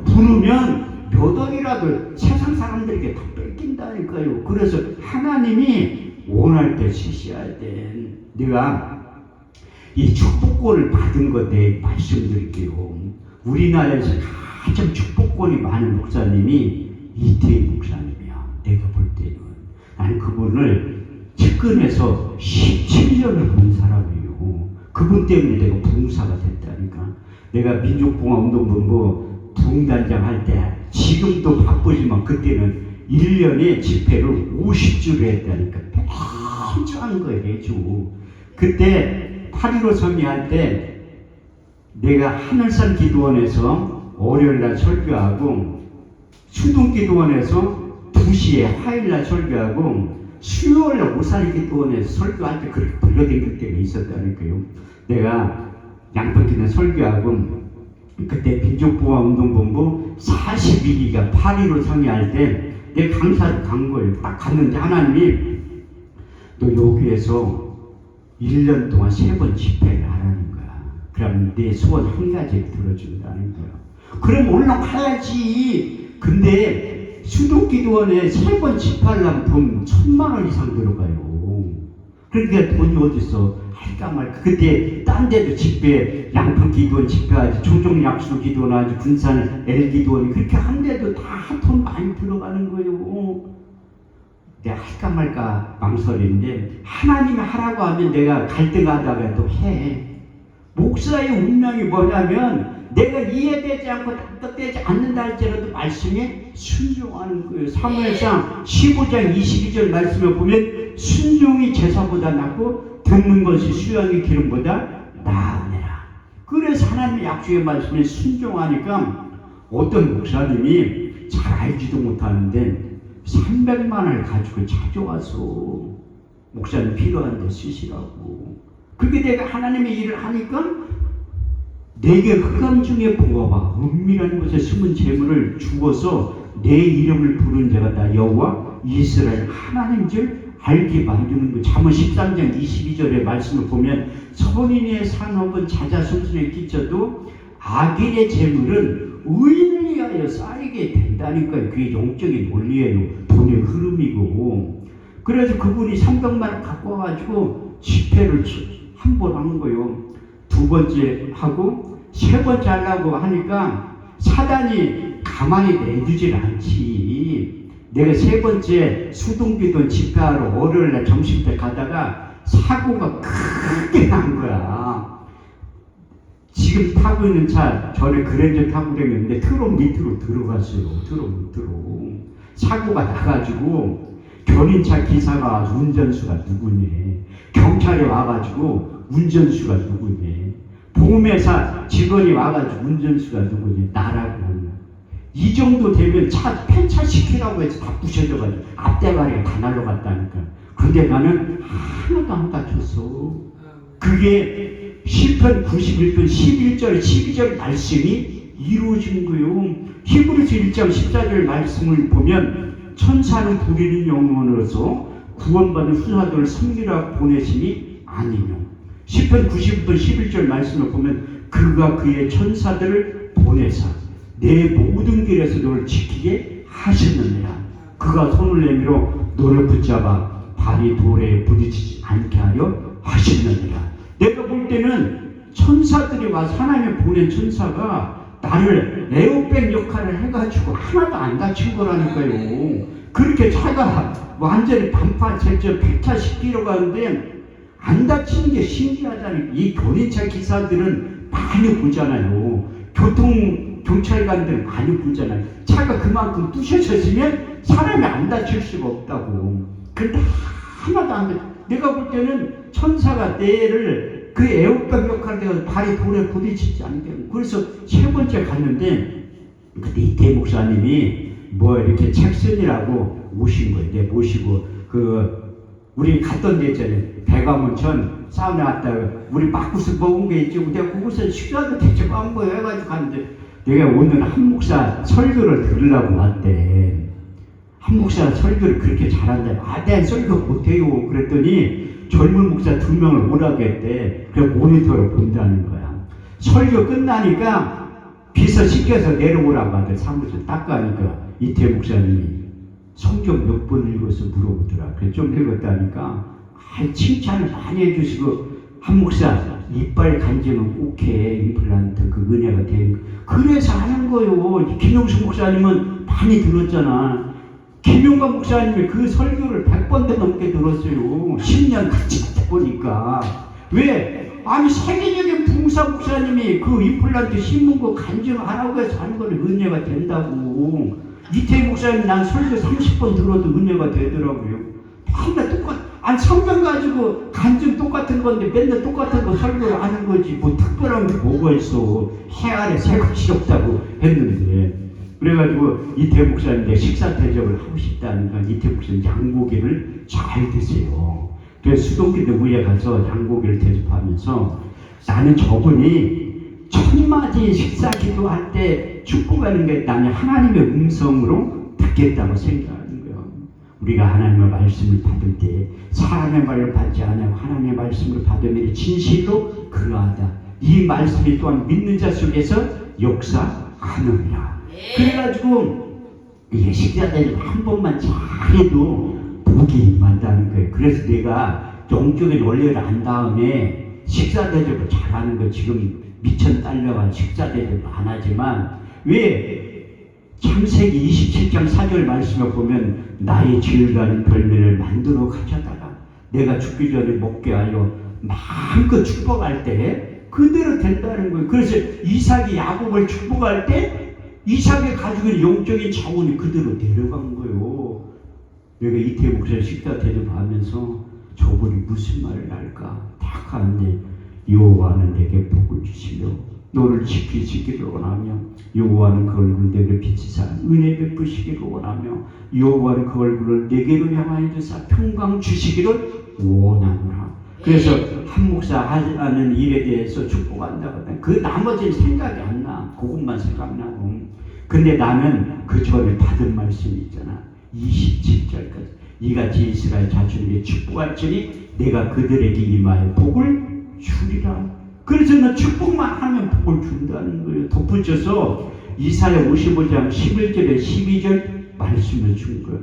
부르면 몇 억이라도 세상 사람들에게 다 뺏긴다니까요. 그래서 하나님이 원할 때 쓰셔야 돼. 내가 이 축복권을 받은 것 내 말씀드릴게요. 우리나라에서 가장 축복권이 많은 목사님이 이태희 목사님이야. 내가 볼 때는. 나는 그분을 측근에서 17년을 본 사람이에요. 그분 때문에 내가 부흥사가 됐다니까. 내가 민족봉화운동본부 부흥단장 할 때 지금도 바쁘지만 그때는 1년에 집회를 50주를 했다니까. 매주 하는 거예요. 매주. 그때 8.15 성리할 때 내가 하늘산 기도원에서 월요일날 설교하고 수동기도원에서 2시에 화요일날 설교하고 수요일날 오사리 기도원에서 설교할 때 그렇게 불러댕길 때가 있었다니까요. 내가 양평기는 설교하고 그때 민족보호운동본부 42기가 8.15 상의할 때 내 강사를 간 거예요. 딱 갔는데 하나님이 너 여기에서 1년 동안 3번 집회를 하라는 거야. 그럼 내 소원 한 가지 들어준다는 거야. 그럼 올라가야지. 근데 수도기도원에 3번 집회하려면 돈 1,000만 원 이상 들어가요. 그러니까 돈이 어딨어. 할까 말까. 그때 딴 데도 집회, 양평기도원 집회하지, 조정약수기도원 하지, 군산 L기도원이 그렇게 한 데도 다 돈 많이 들어가는 거예요. 내가 할까 말까 망설이는데 하나님이 하라고 하면 내가 갈등하다가 또 해. 목사의 운명이 뭐냐면 내가 이해되지 않고 납득되지 않는다 할지라도 말씀에 순종하는 거예요. 사무엘상 15장 22절 말씀을 보면 순종이 제사보다 낫고 듣는 것이 수양의 기름보다 나으니라. 그래서 하나님의 약속의 말씀에 순종하니까 어떤 목사님이 잘 알지도 못하는데 300만 원을 가지고 찾아와서 목사님 필요한데 쓰시라고. 그게 내가 하나님의 일을 하니까 내게 흑암 중에 보아봐 은밀한 곳에 숨은 재물을 주어서 내 이름을 부른 자가 나 여호와 이스라엘 하나님 줄 알게 만드는 거. 잠언 13장 22절의 말씀을 보면 선인의 산업은 자자손손에 끼쳐도 악인의 재물은 의인을 위하여 쌓이게 된다니까요. 그게 영적인 원리예요. 돈의 흐름이고. 그래서 그분이 300만 원 갖고 와가지고 집회를 한 번 한 거예요. 2번째 하고 3번째 하려고 하니까 사단이 가만히 내두질 않지. 내가 3번째 수동기도 집회하러 월요일날 점심때 가다가 사고가 크게 난 거야. 지금 타고 있는 차 전에 그랜저 타고 다녔는데 트럭 밑으로 들어갔어요. 트럭 밑으로. 사고가 나가지고 견인차 기사가 와서 운전수가 누구니? 경찰이 와가지고 운전수가 누구니? 보험회사 직원이 와가지고 운전수가 누구니? 나라고. 이 정도 되면 차 폐차시키라고 해서 다 부셔져가지고 앞대가리가 다 날라갔다니까. 근데 나는 하나도 안 다쳤어. 그게 시편 91편 11절 12절 말씀이 이루어진 거예요. 히브리서 1장 14절 말씀을 보면 천사는 부리는 영혼으로서 구원받은 후사들을 섬기라 보내심이 아니며, 시편 90편 11절 말씀을 보면 그가 그의 천사들을 보내사 내 모든 길에서 너를 지키게 하셨느니라. 그가 손을 내밀어 너를 붙잡아 발이 돌에 부딪히지 않게 하려 하셨느니라. 내가 볼 때는 천사들이 와서 하나님이 보낸 천사가 나를 에어백 역할을 해가지고 하나도 안 다친 거라니까요. 그렇게 차가 완전히 반파 제철 100차시키려고 하는데 안 다치는 게 신기하다니. 이 견인차 기사들은 많이 보잖아요. 경찰관들 많이 보잖아요. 차가 그만큼 부셔졌으면 사람이 안 다칠 수가 없다고. 근데 하나도 안 돼. 내가 볼 때는 천사가 내를 그 에어백 역할을 해서 발이 돌에 부딪히지 않게. 그래서 3번째 갔는데 그때 이태 목사님이 뭐 이렇게 책선이라고 오신 거예요. 내 모시고 우리 갔던 데 있잖아요. 백암원천 사우나 갔다가 우리 막국수 먹은 게 있지. 내가 그곳에 식사도 대체 한 거예요. 해가지고 갔는데 내가 오늘 한 목사 설교를 들으려고 왔대. 한 목사 설교를 그렇게 잘한다. 내가 설교 못해요. 그랬더니 젊은 목사 2명을 오라고 했대. 그래서 모니터로 본다는 거야. 설교 끝나니까 비서 시켜서 내려오라고 하더라. 사무실 딱 가니까 이태 목사님이 성경 몇 번 읽어서 물어보더라. 그래서 좀 읽었다니까 칭찬을 많이 해주시고, 한 목사 이빨 간지는 오케이 임플란트 그 은혜가 된. 그래서 하는 거요. 김용수 목사님은 많이 들었잖아. 김용관 목사님이 그 설교를 100번도 넘게 들었어요. 10년 같이 보니까. 왜? 아니 세계적인 붕사 목사님이 그 임플란트 심은 거 간증하라고 해서 하는 거는 은혜가 된다고. 이태 목사님 난 설교 30번 들어도 은혜가 되더라고요. 맨날 똑같. 아니 성경 가지고 간증 똑같은 건데 맨날 똑같은 거 설교를 하는 거지 뭐 특별한 게 뭐가 있어. 해 아래 새 것이 없다고 했는데 그래가지고 이태 목사님 식사 대접을 하고 싶다니까 이태 목사님 양고기를 잘 드세요. 그래서 수도기도 위에 가서 양고기를 대접하면서 나는 저분이 천마디 식사 기도할 때 축복하는 게 나는 하나님의 음성으로 듣겠다고 생각하는 거예요. 우리가 하나님의 말씀을 받을 때 사람의 말을 받지 않고 하나님의 말씀을 받으면 진실로 그러하다. 이 말씀이 또한 믿는 자 속에서 역사하느니라. 그래가지고 이게 식사 대접 한 번만 잘해도 복이 임한다는 거예요. 그래서 내가 영적인 원리를 안 다음에 식사 대접을 잘하는 거 지금 미천 딸려가 식사 대접을 안 하지만 왜 창세기 27장 4절 말씀을 보면 나의 지으라는 별미를 만들어 가져다가 내가 죽기 전에 먹게 하여 마음껏 축복할 때 그대로 된다는 거예요. 그래서 이삭이 야곱을 축복할 때 이삭이 가지고 있는 영적인 자원이 그대로 내려간 거예요. 내가 이태 목사님 식사 대접하면서 저분이 무슨 말을 할까 딱 하는데 여호와는 내게 복을 주시며 너를 지키시기를 원하며 여호와는 그 얼굴을 내게 비치사 은혜 베푸시기를 원하며 여호와는 그 얼굴을 내게로 향하여 주사 평강 주시기를 원하노라. 그래서 한 목사 하는 일에 대해서 축복한다고 하면 그 나머지는 생각이 안 나. 그것만 생각나고. 근데 나는 그 전에 받은 말씀이 있잖아. 27절까지 이같이 이스라엘 자손에게 축복할지니 내가 그들에게 임하여 복을 주리라. 그래서 너 축복만 하면 복을 준다는 거예요. 덧붙여서 이사야 55장 11절에 12절 말씀을 준 거예요.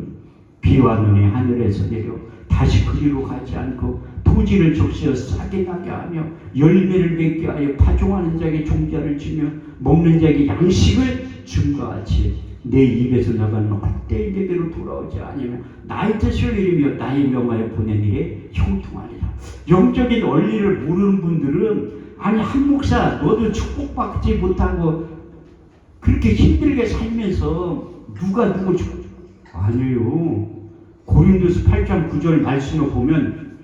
비와 눈이 하늘에서 내려 다시 그리로 가지 않고 토지를 적시어 싹이 나게 하며 열매를 맺게 하여 파종하는 자에게 종자를 주며 먹는 자에게 양식을 준 것 같이 내 입에서 나가는 헛되이 내게로 돌아오지 아니면 나의 뜻을 이루며 나의 명하여 보낸 일에 형통하리라. 영적인 원리를 모르는 분들은 아니 한 목사 너도 축복받지 못하고 그렇게 힘들게 살면서 누가 누구 아니에요. 고린도서 8장 9절 말씀을 보면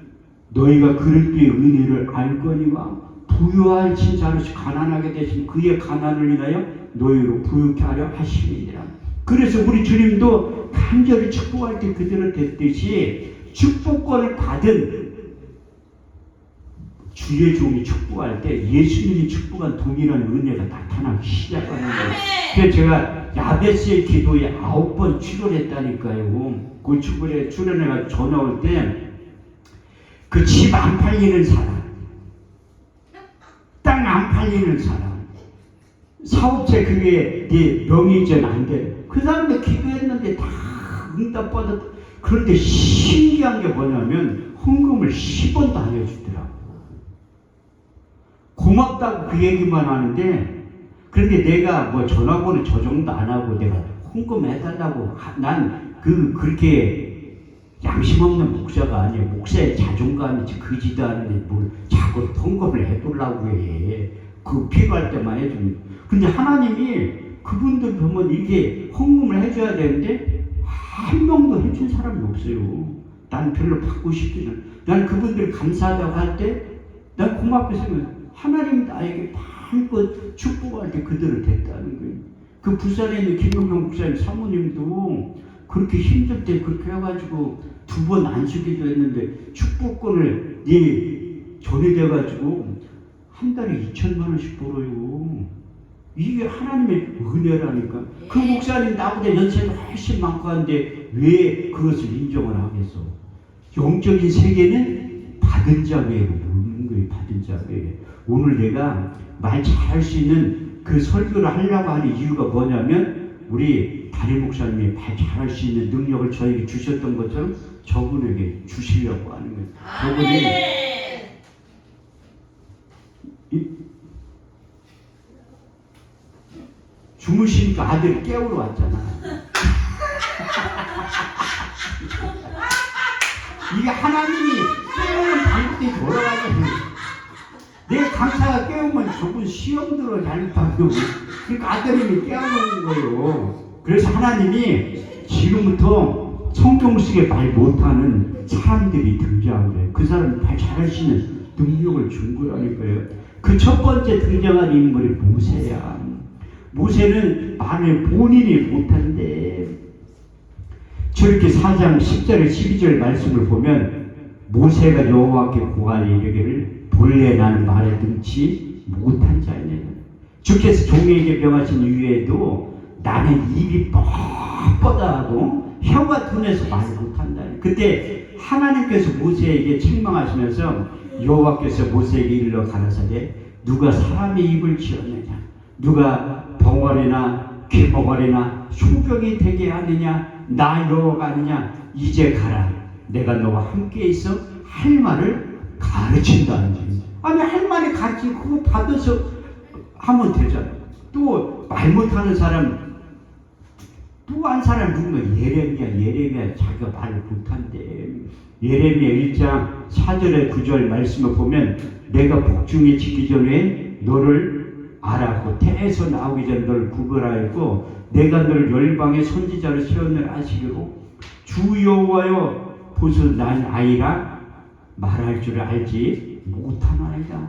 너희가 그리스도의 은혜를 알거니와 부유하신 자로서 가난하게 되신 그의 가난을 인하여 너희로 부유케 하려 하심이니라. 그래서 우리 주님도 간절히 축복할 때 그대로 됐듯이 축복권을 받은 주의 종이 축복할 때 예수님이 축복한 동일한 은혜가 나타나기 시작하는 거예요. 그래서 제가 야베스의 기도에 9번 출연했다니까요. 그 출연해가 전화 올 때 그 집 안 팔리는 사람, 땅 안 팔리는 사람, 사업체 그게 네 명의전 안 돼. 그 사람들 기도했는데 다 응답받았. 그런데 신기한 게 뭐냐면 헌금을 10원도 안 해주더라고. 고맙다고 그 얘기만 하는데 그런데 내가 뭐 전화번호 저 정도 안 하고 내가 헌금 해달라고 난 그렇게 양심 없는 목사가 아니에요. 목사의 자존감이지 그지도 않은데 뭘 자꾸 헌금을 해달라고 해. 그 필요할 때만 해주면. 근데 하나님이 그분들 보면 이게 헌금을 해줘야 되는데 한 명도 해준 사람이 없어요. 난 별로 받고 싶지는. 난 그분들 감사하다고 할 때 난 고맙게 생각해. 하나님 나에게 마음껏 축복할 때 그대로 됐다는 거예요. 그 부산에 있는 김용경 목사님 사모님도 그렇게 힘들 때 그렇게 해가지고 2번 안수기도 했는데 축복권을 전해돼가지고 한 달에 2천만 원씩 벌어요. 이게 하나님의 은혜라니까. 그 목사님 나보다 연세가 훨씬 많고 한데 왜 그것을 인정을 하겠어. 영적인 세계는 받은 자 외에는 모르는 거예요. 받은 자 외에. 오늘 내가 말 잘할 수 있는 그 설교를 하려고 하는 이유가 뭐냐면 우리 담임 목사님이 말 잘할 수 있는 능력을 저에게 주셨던 것처럼 저분에게 주시려고 하는 거예요. 저분이 주무시니까 아들이 깨우러 왔잖아. 이게 하나님이 깨우는 방법이 돌아가지고 내 강사가 깨우면 저분 시험 들어 잘못하고 그러니까 아들님이 깨우는 거예요. 그래서 하나님이 지금부터 성경 속에 말 못하는 사람들이 등장을 그 사람 말 잘할 수 있는 능력을 준 거라니까요. 그 첫 번째 등장한 인물이 모세야. 모세는 말을 본인이 못한데 저렇게 4장 10절에 12절 말씀을 보면 모세가 여호와께 고하여 이르기를 본래 나는 말에 능치 못한 자이네. 주께서 종에게 명하신 이후에도 나는 입이 뻣뻣하고 혀가 둔해서 말 못한다. 그때 하나님께서 모세에게 책망하시면서 여호와께서 모세에게 일러 가라사대 누가 사람의 입을 지었느냐, 누가 벙어리나 귀머거리나 소경이 되게 하느냐, 나 여호와가 아니냐. 이제 가라, 내가 너와 함께 있어 할 말을 가르친다는 거예요. 아니 할 말을 가르치고 그거 받아서 하면 되잖아요. 또 말 못하는 사람 또 한 사람 누구면 예레미야 자기가 말을 못한대. 예레미야 1장 4절에 9절 말씀을 보면 내가 복중에 지기 전에 너를 알았고 태에서 나오기 전에 너를 구별하였고 내가 너를 열방의 선지자로 세웠느라 아시기로 주 여호와여 보소 난 아이라 말할 줄 알지 못하나이다.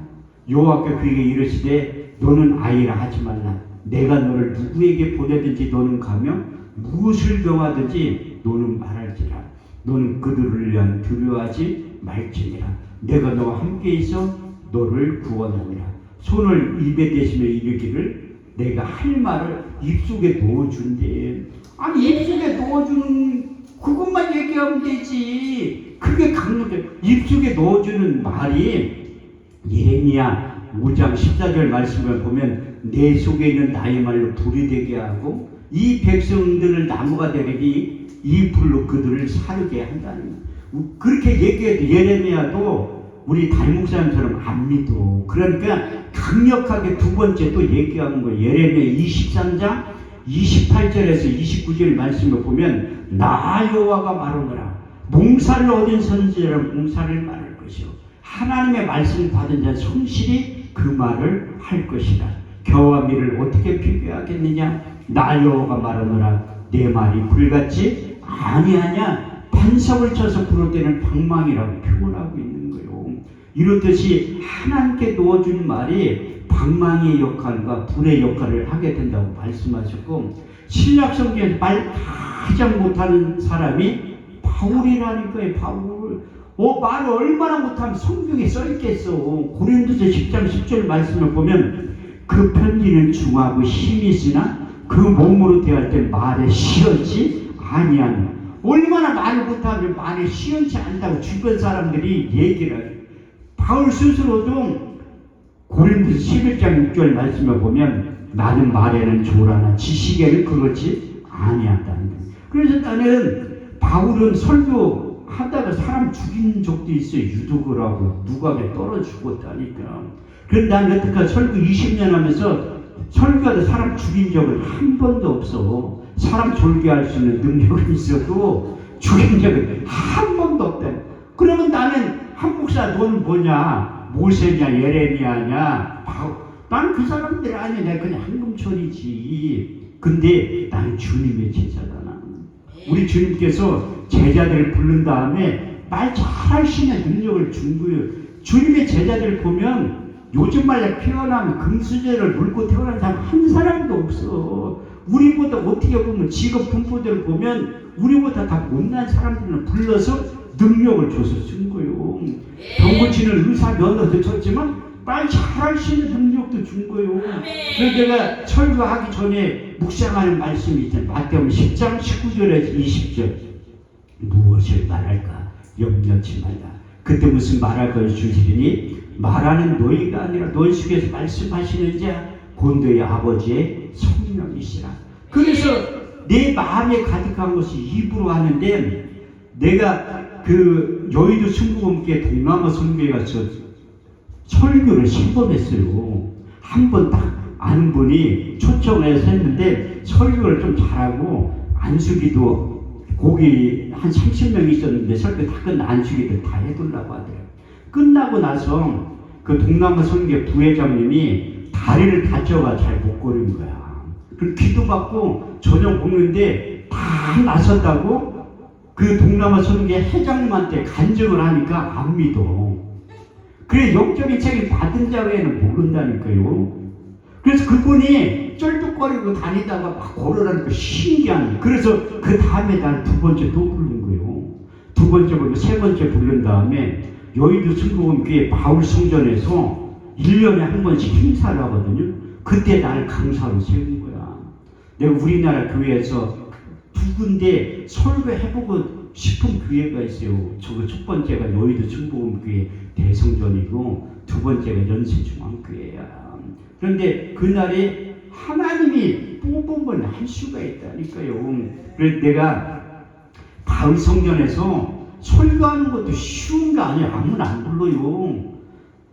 여호와께 그에게 이르시되 너는 아이라 하지 말라. 내가 너를 누구에게 보내든지 너는 가며 무엇을 명하든지 너는 말할지라. 너는 그들을 위한 두려워하지 말지니라. 내가 너와 함께 있어 너를 구원하리라. 손을 입에 대시며 이르기를 내가 할 말을 입속에 넣어준대. 아니 입속에 넣어주는 그것만 얘기하면 되지. 그게 강력해. 입속에 넣어주는 말이 예레미야 5장 14절 말씀을 보면 내 속에 있는 나의 말로 불이 되게 하고 이 백성들을 나무가 되리니 이 불로 그들을 사르게 한다는. 그렇게 얘기해도 예레미야도 우리 달목사님처럼 안 믿어. 그러니까 강력하게 두 번째 또 얘기하는 거예요. 예레미야 23장 28절에서 29절 말씀을 보면 나 여호와가 말하노라. 몽사를 얻은 선지자는 몽사를 말할 것이요 하나님의 말씀을 받은 자는 성실히 그 말을 할 것이라. 겨와 밀을 어떻게 비교하겠느냐. 나 여호와가 말하노라. 내 말이 불같지 아니하냐. 반석을 쳐서 부를 때는 방망이라고 표현하고 있는 거예요. 이렇듯이 하나님께 넣어준 말이 방망이의 역할과 불의 역할을 하게 된다고 말씀하셨고 신약 성경에서 말 가장 못하는 사람이 바울이라니까요. 바울. 말을 얼마나 못하면 성경에 써있겠어. 고린도서 10장 10절 말씀을 보면 그 편지는 중하고 힘이 있으나 그 몸으로 대할 때 말에 시원치 아니하냐. 얼마나 말을 못하면 말에 시원치 않다고 주변 사람들이 얘기를 해요. 바울 스스로도 고린도서 11장 6절 말씀을 보면 나는 말에는 조라나 지식에는 그렇지 아니한다는 거예요. 그래서 나는 바울은 설교하다가 사람 죽인 적도 있어요. 유독을 하고 누각에 떨어 죽었다니까. 그런데 난 여태까지 설교 20년 하면서 설교하다 사람 죽인 적은 한 번도 없어. 사람 졸게할 수 있는 능력이 있어도 죽인 적은 한 번도 없다. 그러면 나는 한 목사 너는 뭐냐? 모세냐 예레미야냐? 나는 그 사람들 아니야. 내가 그냥 황금철이지. 근데 나는 주님의 제자다. 우리 주님께서 제자들을 부른 다음에 말 잘할 수 있는 능력을 준 거예요. 주님의 제자들 보면 요즘 말로 표현하면 금수저를 물고 태어난 사람 한 사람도 없어. 우리보다 어떻게 보면 직업 분포들을 보면 우리보다 다 못난 사람들을 불러서 능력을 줘서 쓴 거예요. 병 고치는 의사 면허도 줬지만 말 잘할 수 있는 능력도 준 거예요. 그래서 내가 설교하기 전에 묵상하는 말씀이 있잖아요. 마태복음 10장 19절에서 20절. 무엇을 말할까 염려치 말라. 그때 무슨 말할 것을 주시리니 말하는 너희가 아니라 너희 속에서 말씀하시는 자 곧 너희 아버지의 성령이시라. 그래서 내 마음에 가득한 것이 입으로 하는데 내가 그 여의도 순복음교회 동남아 선교회 가서 설교를 10번 했어요. 한 번 딱 아는 분이 초청을 해서 했는데 설교를 좀 잘하고 안수기도 거기 한 30명 있었는데 설교 다 끝나 안수기들 다 해두려고 하더라고요. 끝나고 나서 그 동남아 선교회 부회장님이 다리를 다쳐가 잘 못 걸은 거야. 그럼 기도받고 저녁 먹는데 다 나섰다고 그 동남아 선교회 회장님한테 간증을 하니까 안 믿어. 그래, 영적인 책임 받은 자 외에는 모른다니까요. 그래서 그분이 쩔뚝거리고 다니다가 막 걸으라니까 신기한. 그래서 그 다음에 날 두 번째 또 부른 거예요. 두 번째 부르고 세 번째 부른 다음에 여의도 순복음교회 바울 성전에서 1년에 한 번씩 행사를 하거든요. 그때 날 강사로 세운 거야. 내가 우리나라 교회에서 두 군데 설교해보고 싶은 교회가 있어요. 저거 첫 번째가 여의도 순복음교회 대성전이고 두 번째가 연세중앙교회야. 그런데 그날에 하나님이 뽑음을 할 수가 있다니까요. 그래서 내가 바울 성전에서 설교하는 것도 쉬운 거 아니야. 아무나 안 불러요.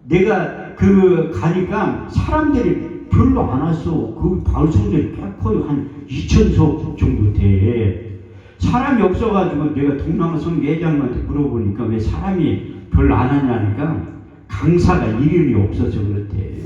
내가 가니까 사람들이 별로 안 왔어. 그 바울 성전이 꽤 커요. 한 2,000석 정도 돼. 사람이 없어가지고 내가 동남아 선교회 회장님한테 물어보니까 왜 사람이 별로 안 왔냐니까 강사가 이름이 없어서 그렇대.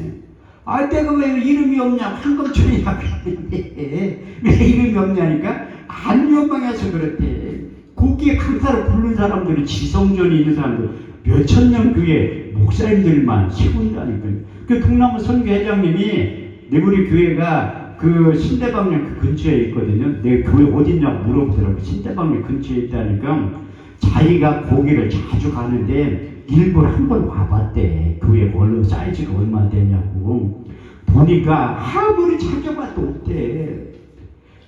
아, 내가 왜 이름이 없냐? 한검천이 나갔는데 왜 이름이 없냐니까 안 유명해서 그렇대. 거기에 강사로 부른 사람들은 지성전에 있는 사람들 몇천 명 교회 목사님들만 세운다니까요. 그 동남아 선교회 회장님이 내 우리 교회가 그 신대방역 근처에 있거든요. 내 교회 어딨냐고 물어보더라고. 신대방역 근처에 있다니까 자기가 거기를 자주 가는데 일부러 한번 와봤대. 교회 사이즈가 얼마 되냐고. 보니까 아무리 찾아봐도 없대.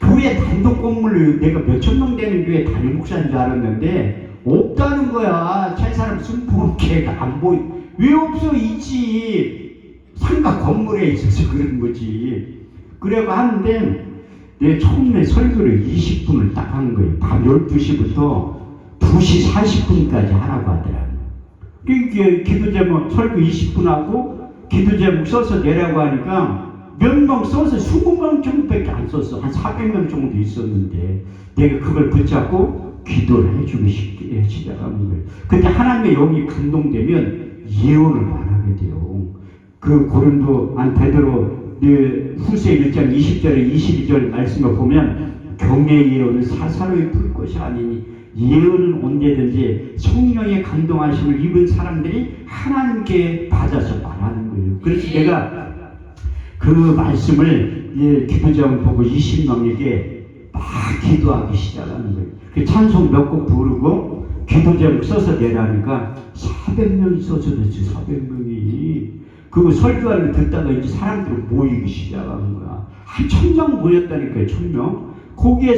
교회 단독 건물로 내가 몇천 명 되는 교회 담임 목사인 줄 알았는데 없다는 거야. 제 사람 순복음교회가 안 보이. 왜 없어? 있지. 상가 건물에 있어서 그런 거지. 그래고 하는데 내 처음에 설교를 20분을 딱 하는 거예요. 밤 12시부터 2시 40분까지 하라고 하더라고요. 기도 제목 설교 20분 하고 기도 제목 써서 내라고 하니까 몇 명 써서 20명 정도밖에 안 썼어. 한 400명 정도 있었는데 내가 그걸 붙잡고 기도를 해주고 시작하는 거예요. 근데 하나님의 영이 감동되면 예언을 말하게 돼요. 그 고린도 베드로 후세 1장 20절에 22절 말씀을 보면 경외의 예언은 사사로이 풀 것이 아니니 예언은 언제든지 성령의 감동하심을 입은 사람들이 하나님께 받아서 말하는 거예요. 그래서 내가 그 말씀을 기도자분 보고 20명에게 막 기도하기 시작하는 거예요. 그 찬송 몇 곡 부르고 기도제목 써서 내라니까 400명이 써서 됐지. 400명이 그 설교를 듣다가 이제 사람들이 모이기 시작하는 거야. 한 1,000명 모였다니까요. 1,000명. 거기에